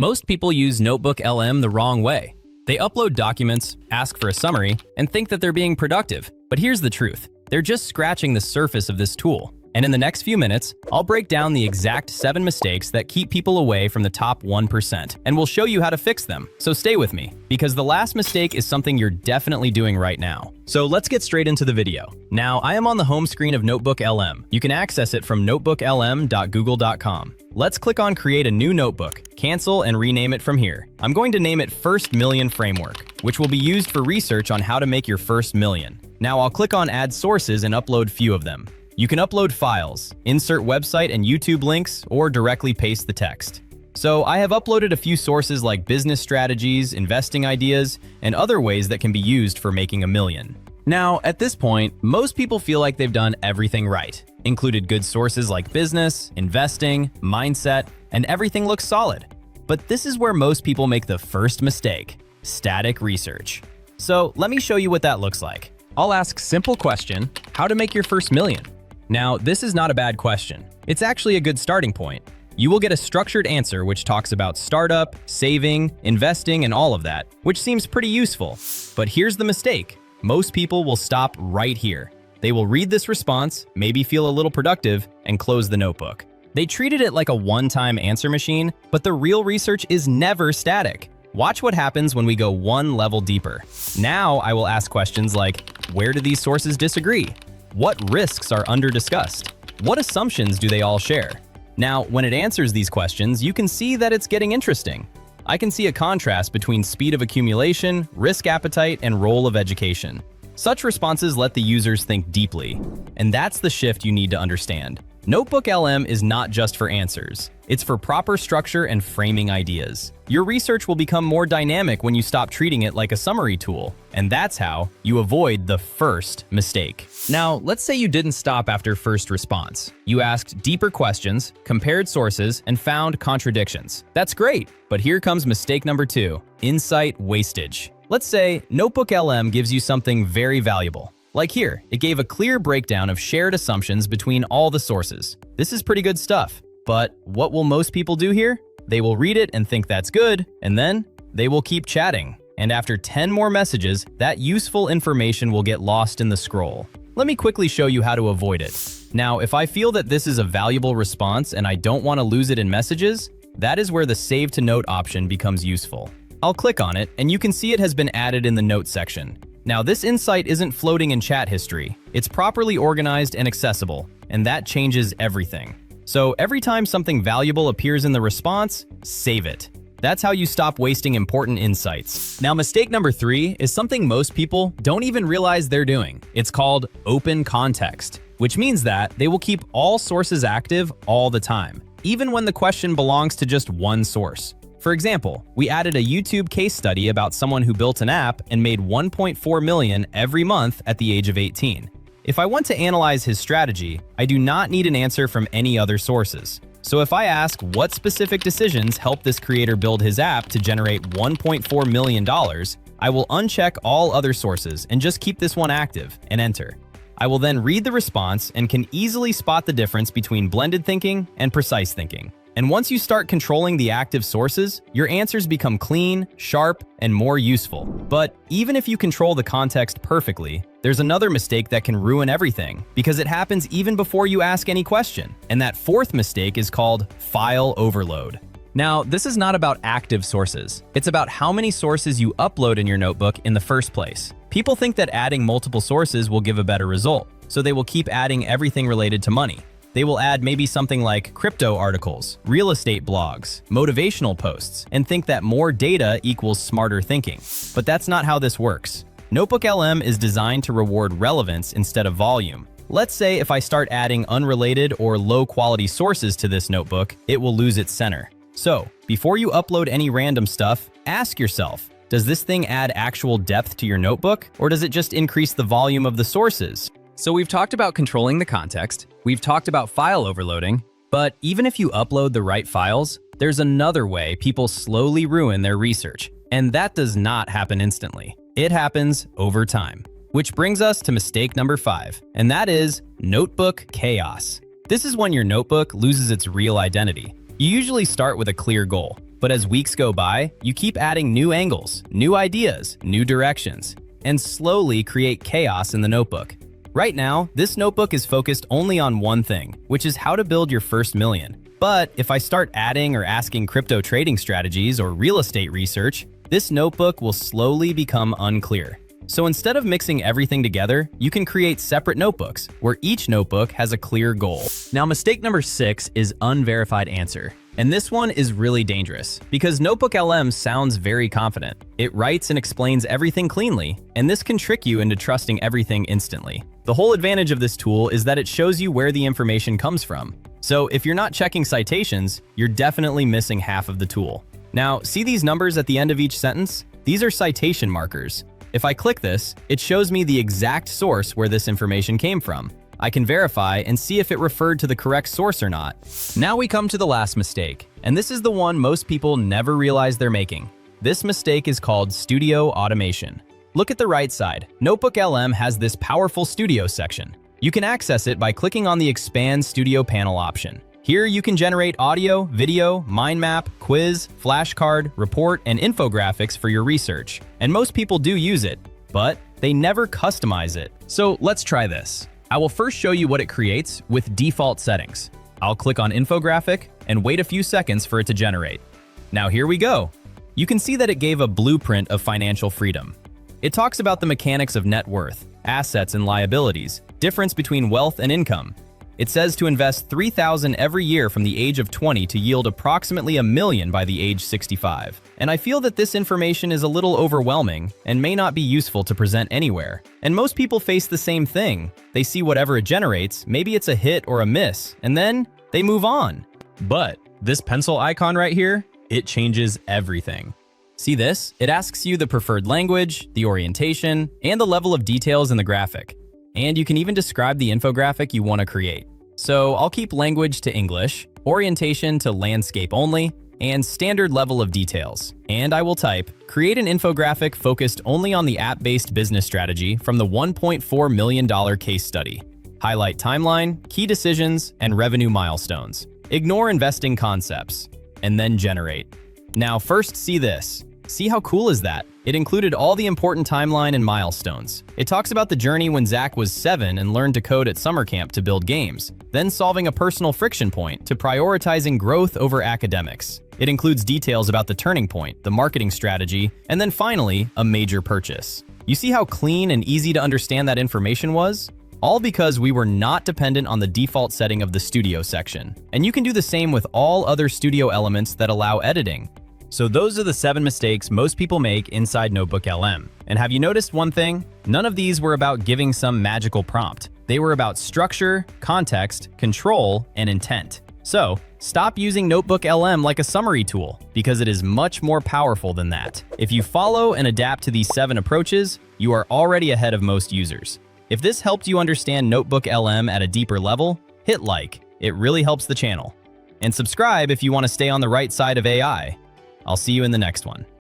Most people use NotebookLM the wrong way. They upload documents, ask for a summary, and think that they're being productive. But here's the truth. They're just scratching the surface of this tool. And in the next few minutes, I'll break down the exact 7 mistakes that keep people away from the top 1%, and we'll show you how to fix them. So stay with me, because the last mistake is something you're definitely doing right now. So let's get straight into the video. Now, I am on the home screen of NotebookLM. You can access it from notebooklm.google.com. Let's click on Create a new notebook, cancel, and rename it from here. I'm going to name it First Million Framework, which will be used for research on how to make your first million. Now I'll click on Add Sources and upload few of them. You can upload files, insert website and YouTube links, or directly paste the text. So I have uploaded a few sources like business strategies, investing ideas, and other ways that can be used for making a million. Now, at this point, most people feel like they've done everything right. Included good sources like business, investing, mindset, and everything looks solid. But this is where most people make the first mistake: static research. So let me show you what that looks like. I'll ask simple question, how to make your first million? Now, this is not a bad question. It's actually a good starting point. You will get a structured answer which talks about startup, saving, investing, and all of that, which seems pretty useful. But here's the mistake. Most people will stop right here. They will read this response, maybe feel a little productive, and close the notebook. They treated it like a one-time answer machine, but the real research is never static. Watch what happens when we go one level deeper. Now I will ask questions like, where do these sources disagree? What risks are under-discussed? What assumptions do they all share? Now, when it answers these questions, you can see that it's getting interesting. I can see a contrast between speed of accumulation, risk appetite, and role of education. Such responses let the users think deeply, and that's the shift you need to understand. NotebookLM is not just for answers. It's for proper structure and framing ideas. Your research will become more dynamic when you stop treating it like a summary tool, and that's how you avoid the first mistake. Now, let's say you didn't stop after first response. You asked deeper questions, compared sources, and found contradictions. That's great, but here comes mistake number 2, insight wastage. Let's say NotebookLM gives you something very valuable. Like here, it gave a clear breakdown of shared assumptions between all the sources. This is pretty good stuff. But what will most people do here? They will read it and think that's good, and then they will keep chatting. And after 10 more messages, that useful information will get lost in the scroll. Let me quickly show you how to avoid it. Now, if I feel that this is a valuable response and I don't want to lose it in messages, that is where the Save to Note option becomes useful. I'll click on it, and you can see it has been added in the Notes section. Now, this insight isn't floating in chat history. It's properly organized and accessible, and that changes everything. So every time something valuable appears in the response, save it. That's how you stop wasting important insights. Now, mistake number 3 is something most people don't even realize they're doing. It's called open context, which means that they will keep all sources active all the time, even when the question belongs to just one source. For example, we added a YouTube case study about someone who built an app and made $1.4 million every month at the age of 18. If I want to analyze his strategy, I do not need an answer from any other sources. So if I ask what specific decisions helped this creator build his app to generate $1.4 million, I will uncheck all other sources and just keep this one active and enter. I will then read the response and can easily spot the difference between blended thinking and precise thinking. And once you start controlling the active sources, your answers become clean, sharp, and more useful. But even if you control the context perfectly, there's another mistake that can ruin everything, because it happens even before you ask any question. And that 4th mistake is called file overload. Now, this is not about active sources. It's about how many sources you upload in your notebook in the first place. People think that adding multiple sources will give a better result, so they will keep adding everything related to money. They will add maybe something like crypto articles, real estate blogs, motivational posts, and think that more data equals smarter thinking. But that's not how this works. NotebookLM is designed to reward relevance instead of volume. Let's say if I start adding unrelated or low-quality sources to this notebook, it will lose its center. So, before you upload any random stuff, ask yourself, does this thing add actual depth to your notebook, or does it just increase the volume of the sources? So we've talked about controlling the context, we've talked about file overloading, but even if you upload the right files, there's another way people slowly ruin their research, and that does not happen instantly. It happens over time. Which brings us to mistake number 5, and that is notebook chaos. This is when your notebook loses its real identity. You usually start with a clear goal. But as weeks go by, you keep adding new angles, new ideas, new directions, and slowly create chaos in the notebook. Right now, this notebook is focused only on one thing, which is how to build your first million. But if I start adding or asking crypto trading strategies or real estate research, this notebook will slowly become unclear. So instead of mixing everything together, you can create separate notebooks, where each notebook has a clear goal. Now, mistake number 6 is unverified answer. And this one is really dangerous, because NotebookLM sounds very confident. It writes and explains everything cleanly, and this can trick you into trusting everything instantly. The whole advantage of this tool is that it shows you where the information comes from. So if you're not checking citations, you're definitely missing half of the tool. Now, see these numbers at the end of each sentence? These are citation markers. If I click this, it shows me the exact source where this information came from. I can verify and see if it referred to the correct source or not. Now we come to the last mistake, and this is the one most people never realize they're making. This mistake is called studio automation. Look at the right side. NotebookLM has this powerful studio section. You can access it by clicking on the Expand Studio Panel option. Here you can generate audio, video, mind map, quiz, flashcard, report, and infographics for your research. And most people do use it, but they never customize it. So let's try this. I will first show you what it creates with default settings. I'll click on infographic and wait a few seconds for it to generate. Now here we go. You can see that it gave a blueprint of financial freedom. It talks about the mechanics of net worth, assets and liabilities, difference between wealth and income. It says to invest $3,000 every year from the age of 20 to yield approximately $1 million by the age 65. And I feel that this information is a little overwhelming and may not be useful to present anywhere. And most people face the same thing. They see whatever it generates, maybe it's a hit or a miss, and then they move on. But this pencil icon right here, it changes everything. See this? It asks you the preferred language, the orientation, and the level of details in the graphic. And you can even describe the infographic you want to create. So I'll keep language to English, orientation to landscape only, and standard level of details. And I will type, create an infographic focused only on the app-based business strategy from the $1.4 million case study. Highlight timeline, key decisions, and revenue milestones. Ignore investing concepts, and then generate. Now first see this. See how cool is that? It included all the important timeline and milestones. It talks about the journey when Zach was 7 and learned to code at summer camp to build games, then solving a personal friction point to prioritizing growth over academics. It includes details about the turning point, the marketing strategy, and then finally, a major purchase. You see how clean and easy to understand that information was? All because we were not dependent on the default setting of the studio section. And you can do the same with all other studio elements that allow editing. So those are the 7 mistakes most people make inside NotebookLM. And have you noticed one thing? None of these were about giving some magical prompt. They were about structure, context, control, and intent. So stop using NotebookLM like a summary tool, because it is much more powerful than that. If you follow and adapt to these 7 approaches, you are already ahead of most users. If this helped you understand NotebookLM at a deeper level, hit like. It really helps the channel. And subscribe if you want to stay on the right side of AI. I'll see you in the next one.